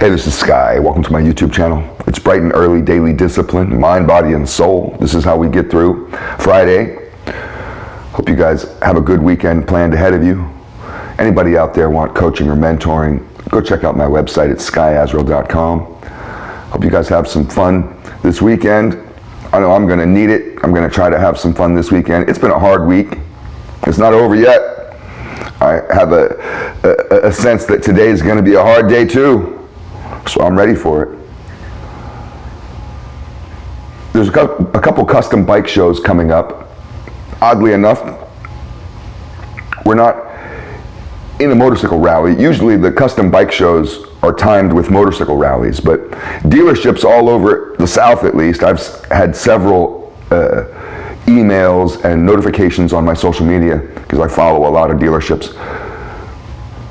Hey, this is Sky. Welcome to my YouTube channel. It's bright and early daily discipline, mind, body, and soul. This is how we get through Friday. Hope you guys have a good weekend planned ahead of you. Anybody out there want coaching or mentoring, go check out my website at skyazrael.com. Hope you guys have some fun this weekend. I know I'm going to need it. I'm going to try to have some fun this weekend. It's been a hard week. It's not over yet. I have a sense that today is going to be a hard day too. So I'm ready for it. There's a couple custom bike shows coming up. Oddly enough, we're not in a motorcycle rally. Usually the custom bike shows are timed with motorcycle rallies, but dealerships all over the South, at least, I've had several emails and notifications on my social media, because I follow a lot of dealerships,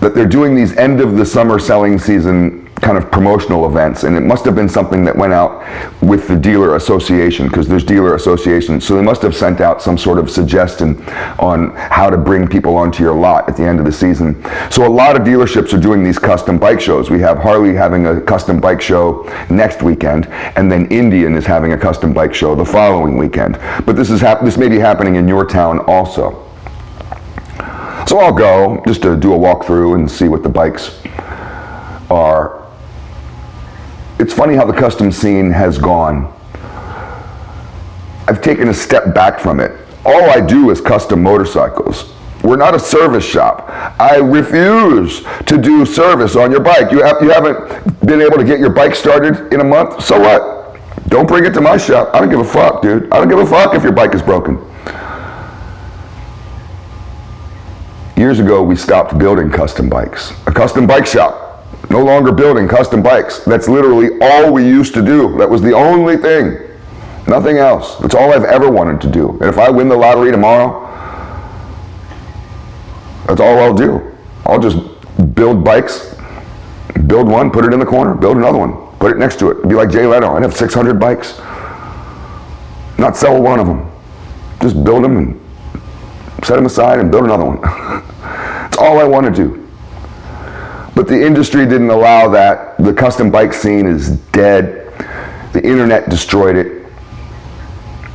that they're doing these end of the summer selling season kind of promotional events, and it must have been something that went out with the dealer association, because there's dealer associations, so they must have sent out some sort of suggestion on how to bring people onto your lot at the end of the season. So a lot of dealerships are doing these custom bike shows. We have Harley having a custom bike show next weekend, and then Indian is having a custom bike show the following weekend. But this may be happening in your town also. So I'll go just to do a walkthrough and see what the bikes are. It's funny how the custom scene has gone. I've taken a step back from it. All I do is custom motorcycles. We're not a service shop. I refuse to do service on your bike. You haven't been able to get your bike started in a month, so what? Don't bring it to my shop. I don't give a fuck, dude. I don't give a fuck if your bike is broken. Years ago, we stopped building custom bikes. A custom bike shop. No longer building custom bikes. That's literally all we used to do. That was the only thing. Nothing else. That's all I've ever wanted to do. And if I win the lottery tomorrow, that's all I'll do. I'll just build bikes, build one, put it in the corner, build another one, put it next to it. It'd be like Jay Leno. I'd have 600 bikes. Not sell one of them. Just build them and set them aside and build another one. That's all I want to do. But the industry didn't allow that. The custom bike scene is dead. The internet destroyed it.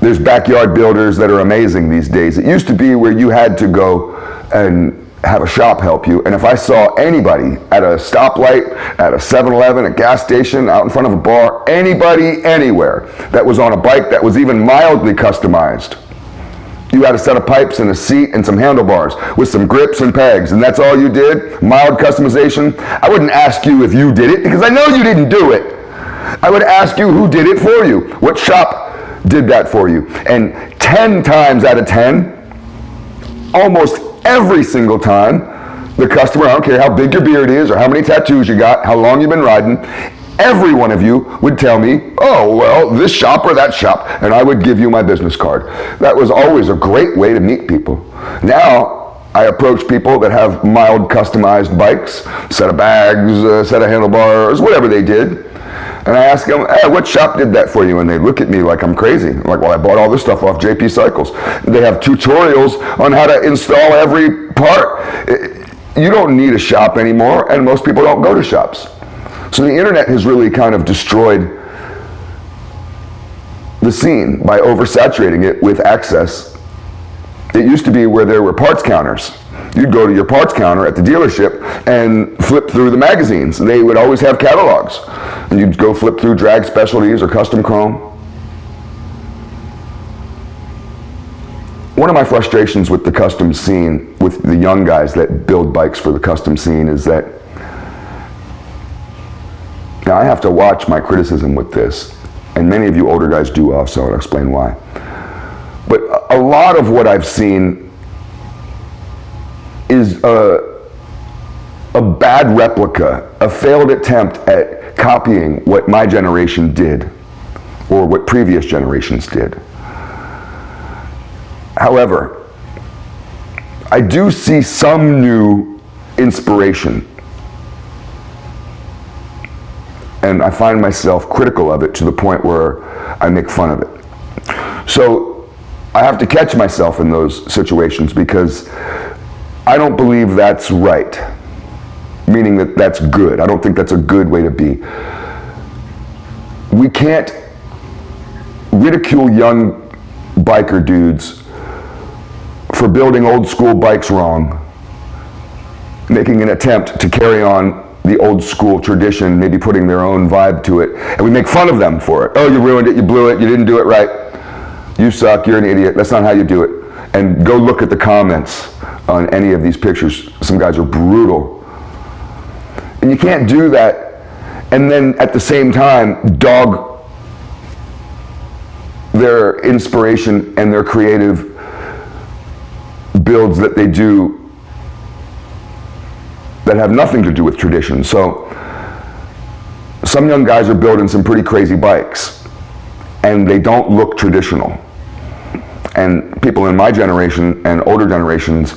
There's backyard builders that are amazing these days. It used to be where you had to go and have a shop help you. And if I saw anybody at a stoplight, at a 7-Eleven, a gas station, out in front of a bar, anybody, anywhere, that was on a bike that was even mildly customized, you had a set of pipes and a seat and some handlebars with some grips and pegs, and that's all you did? Mild customization? I wouldn't ask you if you did it, because I know you didn't do it. I would ask you who did it for you. What shop did that for you? And 10 times out of 10, almost every single time, the customer, I don't care how big your beard is or how many tattoos you got, how long you've been riding, every one of you would tell me, oh, well, this shop or that shop, and I would give you my business card. That was always a great way to meet people. Now, I approach people that have mild customized bikes, set of bags, set of handlebars, whatever they did, and I ask them, hey, what shop did that for you? And they look at me like I'm crazy. I'm like, well, I bought all this stuff off JP Cycles. They have tutorials on how to install every part. You don't need a shop anymore, and most people don't go to shops. So the internet has really kind of destroyed the scene by oversaturating it with access. It used to be where there were parts counters. You'd go to your parts counter at the dealership and flip through the magazines. They would always have catalogs. And you'd go flip through Drag Specialties or Custom Chrome. One of my frustrations with the custom scene, with the young guys that build bikes for the custom scene, is that now I have to watch my criticism with this, and many of you older guys do also, and I'll explain why. But a lot of what I've seen is a bad replica, a failed attempt at copying what my generation did, or what previous generations did. However, I do see some new inspiration, and I find myself critical of it to the point where I make fun of it. So I have to catch myself in those situations, because I don't believe that's right. meaning that that's good. I don't think that's a good way to be. We can't ridicule young biker dudes for building old school bikes wrong, making an attempt to carry on the old school tradition, maybe putting their own vibe to it, and we make fun of them for it. Oh, you ruined it, you blew it, you didn't do it right, you suck, you're an idiot, that's not how you do it. And go look at the comments on any of these pictures. Some guys are brutal. And you can't do that and then at the same time dog their inspiration and their creative builds that they do that have nothing to do with tradition. So some young guys are building some pretty crazy bikes and they don't look traditional. And people in my generation and older generations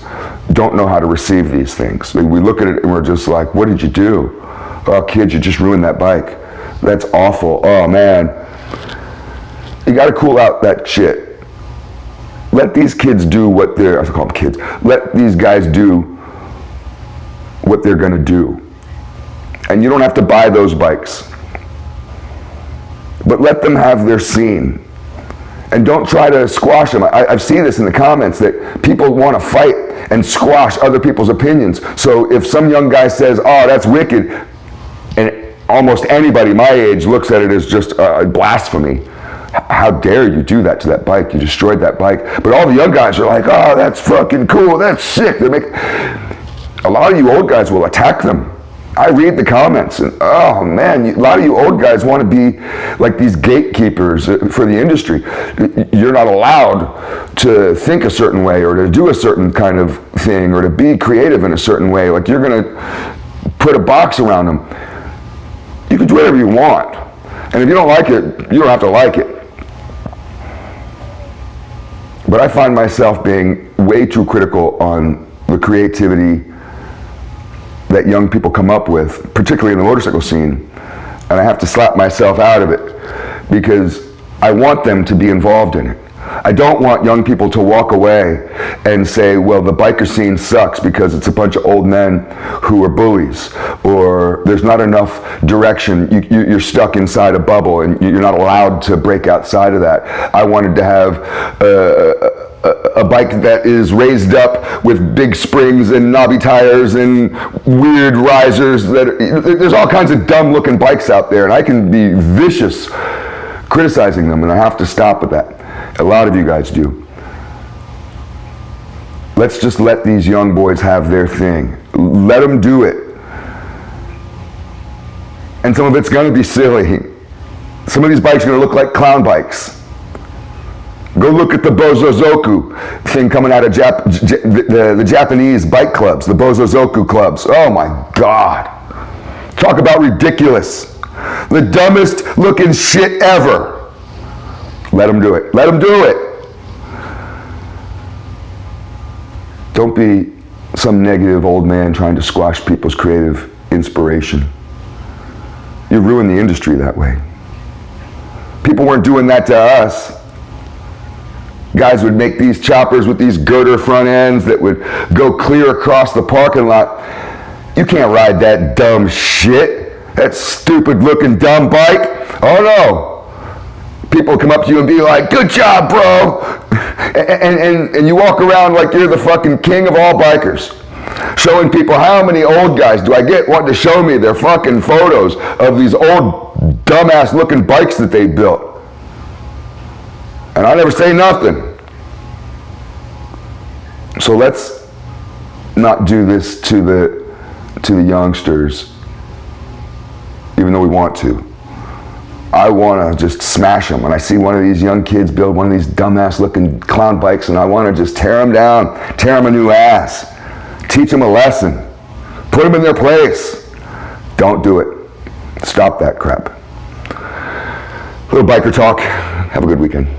don't know how to receive these things. We look at it and we're just like, what did you do? Oh, kid, you just ruined that bike. That's awful. Oh, man. You got to cool out that shit. Let these kids do what they're, I call them kids, let these guys do what they're going to do. And you don't have to buy those bikes. But let them have their scene. And don't try to squash them. I've seen this in the comments that people want to fight and squash other people's opinions. So if some young guy says, oh, that's wicked, and almost anybody my age looks at it as just blasphemy. How dare you do that to that bike? You destroyed that bike. But all the young guys are like, oh, that's fucking cool, that's sick. A lot of you old guys will attack them. I read the comments and oh man, a lot of you old guys want to be like these gatekeepers for the industry. You're not allowed to think a certain way or to do a certain kind of thing or to be creative in a certain way. Like you're going to put a box around them. You can do whatever you want. And if you don't like it, you don't have to like it. But I find myself being way too critical on the creativity that young people come up with, particularly in the motorcycle scene, and I have to slap myself out of it because I want them to be involved in it. I don't want young people to walk away and say, well, the biker scene sucks because it's a bunch of old men who are bullies, or there's not enough direction, you're stuck inside a bubble and you're not allowed to break outside of that. I wanted to have a bike that is raised up with big springs and knobby tires and weird risers. There's all kinds of dumb looking bikes out there, and I can be vicious criticizing them, and I have to stop with that. A lot of you guys do. Let's just let these young boys have their thing. Let them do it. And some of it's going to be silly. Some of these bikes are going to look like clown bikes. Go look at the Bozozoku thing coming out of the Japanese bike clubs, the Bozozoku clubs. Oh my God. Talk about ridiculous. The dumbest looking shit ever. Let them do it. Let them do it. Don't be some negative old man trying to squash people's creative inspiration. You ruin the industry that way. People weren't doing that to us. Guys would make these choppers with these girder front ends that would go clear across the parking lot. You can't ride that dumb shit. That stupid looking dumb bike. Oh no. People come up to you and be like, good job, bro. And you walk around like you're the fucking king of all bikers. Showing people how many old guys do I get wanting to show me their fucking photos of these old dumbass looking bikes that they built. And I never say nothing. So let's not do this to the youngsters, even though we want to. I want to just smash them. When I see one of these young kids build one of these dumbass looking clown bikes, and I want to just tear them down, tear them a new ass, teach them a lesson, put them in their place. Don't do it. Stop that crap. Little biker talk. Have a good weekend.